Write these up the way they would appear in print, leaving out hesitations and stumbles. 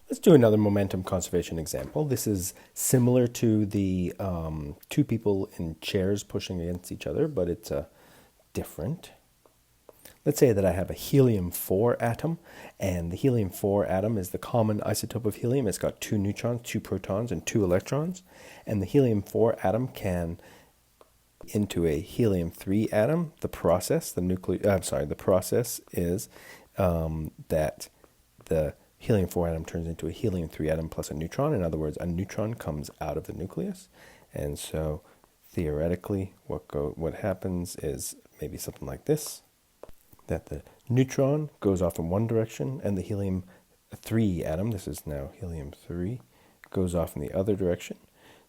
Let's do another momentum conservation example. This is similar to the two people in chairs pushing against each other, but it's different. Let's say that I have a helium-4 atom, and the helium-4 atom is the common isotope of helium. It's got 2 neutrons, 2 protons, and 2 electrons. And the helium-4 atom can into a helium-3 atom. The process is that the helium-4 atom turns into a helium-3 atom plus a neutron. In other words, a neutron comes out of the nucleus. And so theoretically, what happens is maybe something like this, that the neutron goes off in one direction and the helium-3 atom, this is now helium-3, goes off in the other direction.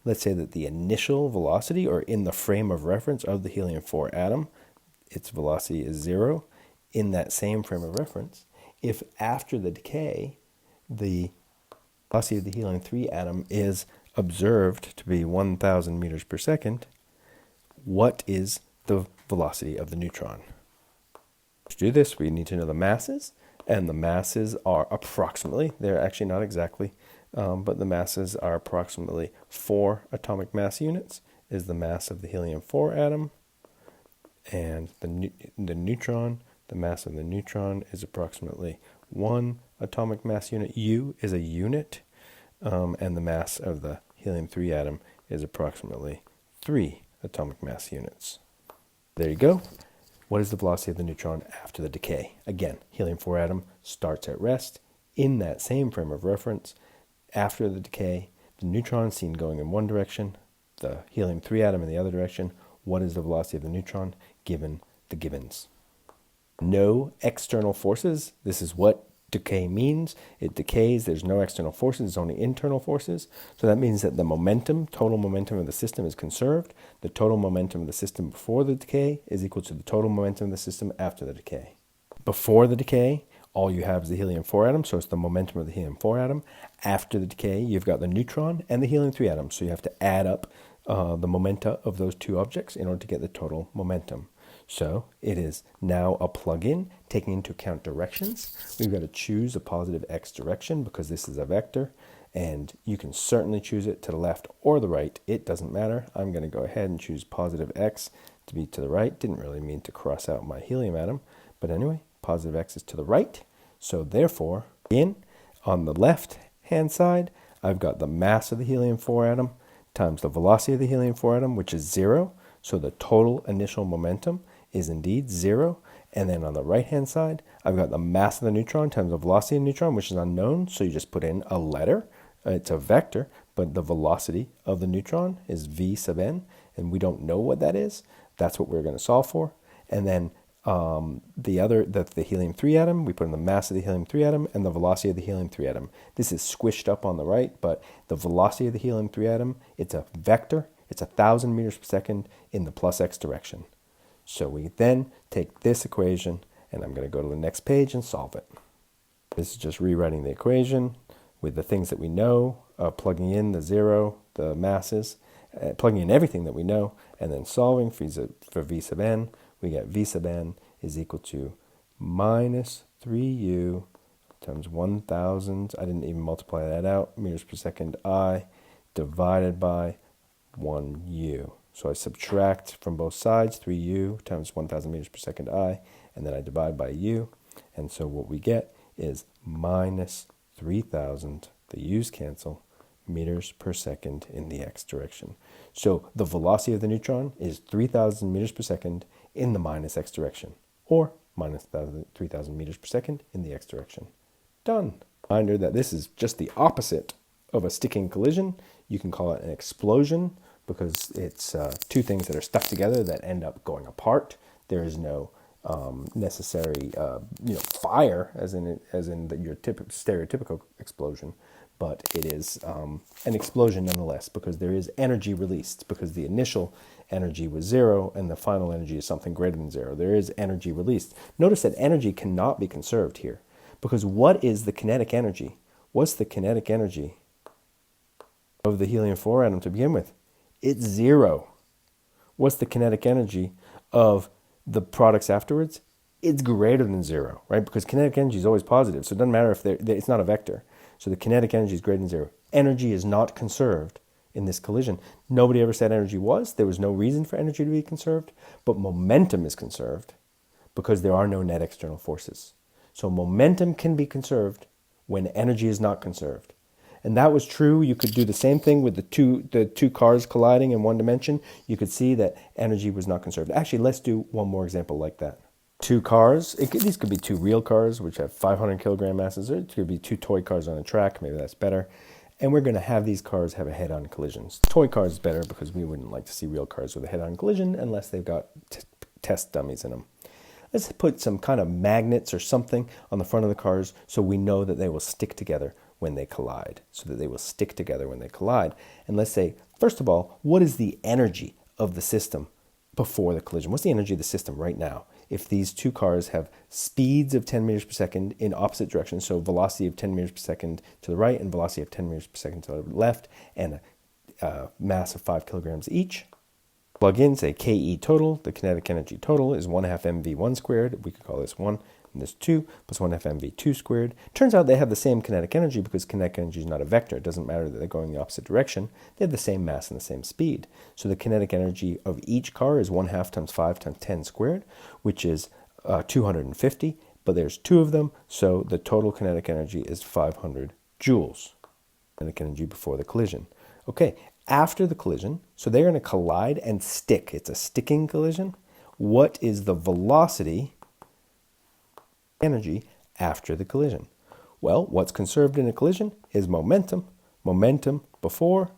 Let's say that the initial velocity, or in the frame of reference of the helium-4 atom, its velocity is 0. In that same frame of reference, if after the decay, the velocity of the helium-3 atom is observed to be 1,000 meters per second, what is the velocity of the neutron? To do this, we need to know the masses, and the masses are approximately, they're actually not exactly, but the masses are approximately 4 atomic mass units is the mass of the helium-4 atom, and the neutron, the mass of the neutron is approximately 1 atomic mass unit. U is a unit, and the mass of the helium-3 atom is approximately 3 atomic mass units. There you go. What is the velocity of the neutron after the decay? Again, helium-4 atom starts at rest. In that same frame of reference, after the decay, the neutron is seen going in one direction, the helium-3 atom in the other direction. What is the velocity of the neutron given the givens? No external forces. This is what decay means. It decays. There's no external forces. It's only internal forces. So that means that the momentum, total momentum of the system is conserved. The total momentum of the system before the decay is equal to the total momentum of the system after the decay. Before the decay, all you have is the helium-4 atom, so it's the momentum of the helium-4 atom. After the decay, you've got the neutron and the helium-3 atom, so you have to add up the momenta of those two objects in order to get the total momentum. So it is now a plug-in taking into account directions. We've got to choose a positive x direction because this is a vector, and you can certainly choose it to the left or the right. It doesn't matter. I'm going to go ahead and choose positive x to be to the right. Didn't really mean to cross out my helium atom, but anyway, positive x is to the right. So therefore, on the left hand side, I've got the mass of the helium-4 atom times the velocity of the helium-4 atom, which is 0. So the total initial momentum is indeed 0. And then on the right hand side, I've got the mass of the neutron times the velocity of the neutron, which is unknown. So you just put in a letter. It's a vector, but the velocity of the neutron is v sub n, and we don't know what that is. That's what we're going to solve for. And then the helium-3 atom, we put in the mass of the helium-3 atom and the velocity of the helium-3 atom. This is squished up on the right, but the velocity of the helium-3 atom, it's a vector. It's 1,000 meters per second in the plus x direction. So we then take this equation, and I'm going to go to the next page and solve it. This is just rewriting the equation with the things that we know, plugging in the 0, the masses, plugging in everything that we know, and then solving for v sub n. We get v sub n is equal to minus 3u times 1,000. I didn't even multiply that out. Meters per second I divided by 1u. So I subtract from both sides 3u times 1,000 meters per second I, and then I divide by u. And so what we get is minus 3,000, the u's cancel, meters per second in the x direction. So the velocity of the neutron is 3,000 meters per second in the minus x direction, or minus 3,000 meters per second in the x direction. Done. Reminder that this is just the opposite of a sticking collision. You can call it an explosion because it's two things that are stuck together that end up going apart. There is no necessary fire as in your stereotypical explosion, but it is an explosion nonetheless because there is energy released, because the initial energy was 0 and the final energy is something greater than 0. There is energy released. Notice that energy cannot be conserved here, because what is the kinetic energy? What's the kinetic energy of the helium-4 atom to begin with? It's 0. What's the kinetic energy of the products afterwards? It's greater than 0, right? Because kinetic energy is always positive, so it doesn't matter if it's not a vector. So the kinetic energy is greater than zero. Energy is not conserved in this collision. Nobody ever said energy was. There was no reason for energy to be conserved, but momentum is conserved because there are no net external forces. So momentum can be conserved when energy is not conserved. And that was true. You could do the same thing with the two cars colliding in one dimension. You could see that energy was not conserved. Actually, let's do one more example like that. Two cars, these could be two real cars which have 500 kilogram masses, or it could be two toy cars on a track, maybe that's better. And we're going to have these cars have a head-on collisions. Toy cars is better because we wouldn't like to see real cars with a head-on collision unless they've got test dummies in them. Let's put some kind of magnets or something on the front of the cars so we know that they will stick together when they collide. And let's say, first of all, what is the energy of the system before the collision? What's the energy of the system right now? If these two cars have speeds of 10 meters per second in opposite directions, so velocity of 10 meters per second to the right and velocity of 10 meters per second to the left, and a mass of 5 kilograms each, plug in, say KE total, the kinetic energy total is 1/2 mv1 squared. We could call this 1 and this 2 plus 1/2 mv2 squared. Turns out they have the same kinetic energy because kinetic energy is not a vector. It doesn't matter that they're going the opposite direction. They have the same mass and the same speed. So the kinetic energy of each car is 1/2 times 5 times 10 squared, which is 250. But there's two of them, so the total kinetic energy is 500 joules. Kinetic energy before the collision. Okay, after the collision, so they're going to collide and stick. It's a sticking collision. What is the velocity energy after the collision? Well, what's conserved in a collision is momentum. Momentum before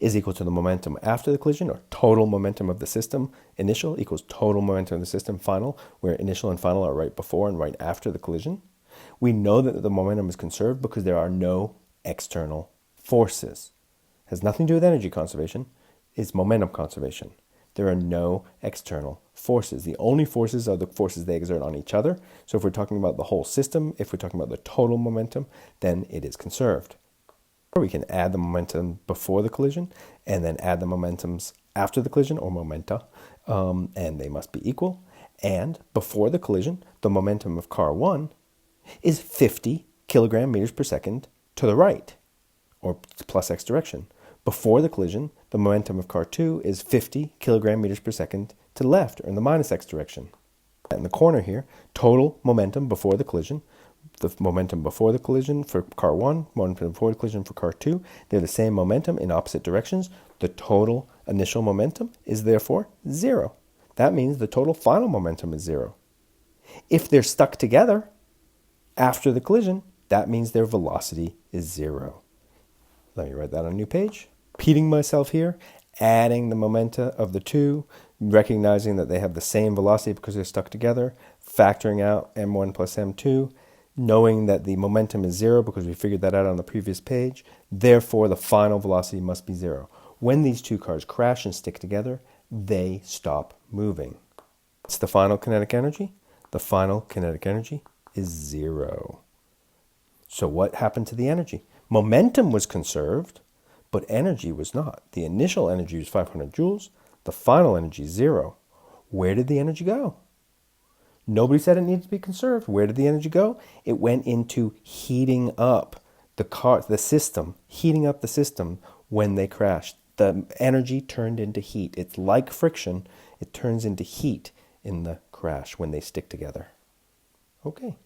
is equal to the momentum after the collision, or total momentum of the system. Initial equals total momentum of the system final, where initial and final are right before and right after the collision. We know that the momentum is conserved because there are no external forces. It has nothing to do with energy conservation. It's momentum conservation. There are no external forces. The only forces are the forces they exert on each other. So if we're talking about the whole system, if we're talking about the total momentum, then it is conserved. Or we can add the momentum before the collision and then add the momentums after the collision, or momenta, and they must be equal. And before the collision, the momentum of car 1 is 50 kilogram meters per second to the right, or plus x direction. Before the collision, the momentum of car 2 is 50 kilogram meters per second to the left, or in the minus x direction. In the corner here, total momentum before the collision, the momentum before the collision for car 1, momentum before the collision for car 2, they're the same momentum in opposite directions. The total initial momentum is therefore 0. That means the total final momentum is 0. If they're stuck together after the collision, that means their velocity is 0. Let me write that on a new page. Repeating myself here, adding the momenta of the two, recognizing that they have the same velocity because they're stuck together, factoring out m1 plus m2, knowing that the momentum is 0 because we figured that out on the previous page. Therefore, the final velocity must be 0. When these two cars crash and stick together, they stop moving. What's the final kinetic energy? The final kinetic energy is 0. So what happened to the energy? Momentum was conserved, but energy was not. The initial energy was 500 joules. The final energy is 0. Where did the energy go? Nobody said it needed to be conserved. Where did the energy go? It went into heating up the system, heating up the system when they crashed. The energy turned into heat. It's like friction. It turns into heat in the crash when they stick together. Okay.